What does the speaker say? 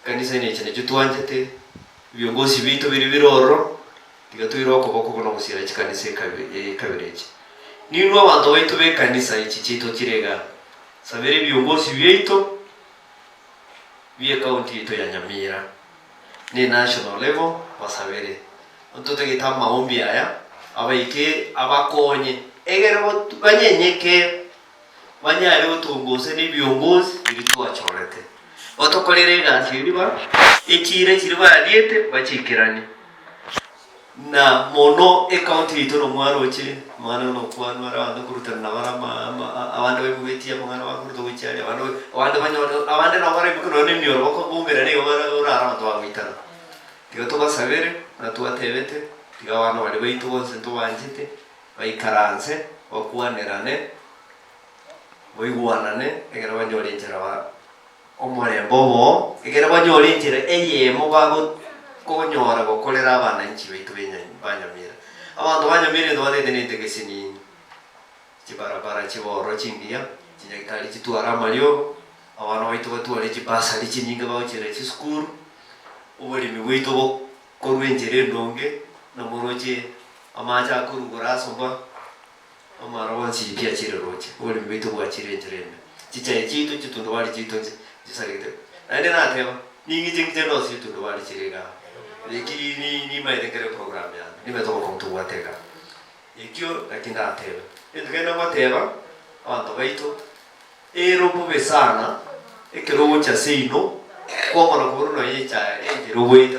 kanisa ine chene chitwanjete viongozi bitu biri biroro tigatwiro okoboko kono gusira chikanisa kabirechi ninwa abantu baitu be kanisa ichi chito kirega sabere viongozi bieito bie county ito ya Nyamira ni national level basabere ontote gita maombi aya abaike abakonye egero banyenyeke banyare utunguse ni viongozi biritwa chorete otokolere gasiriba ekire kiriba aliete bachikirani na mono county ito no mwaroche mwana no kwano aranda kurutana barama abandi babubetia mwana bakuruto wicyari abandi banyo abandi na bari bikuno ne niyo bako bumbera ne urara abantu bamwitana tigato basabere na tuatebete tigabana bari baitu bose tubanjite bayikaranze okuanerane boiguanane egera banyorenjera ba omorembo bo egera banyorenjera eyemo bago konyora gokolera abana nchi baitu banyamira abantu banyamira ndo bane denete kesini chibarabara chiboro chingia chinyakitali chitwara malio abana baitu batware chipasa lichininga bawchire chiskuru ubuli miwito bo korwenjere ndonge na moroje amaja kurugura somba amarawa chipia chiroche ubuli miwito bwa chirenjere chichaye chitu chitundu bali chitu chisarite ande na teva ningi jingjeno chitundu bali chirega Leki ni maedekere program ya ni metoka kontu watega ikyo lakinda ateba ndikenda wateba abantu baito eropo besana ekero cha sino kwa mara kuruno yecha ejero wait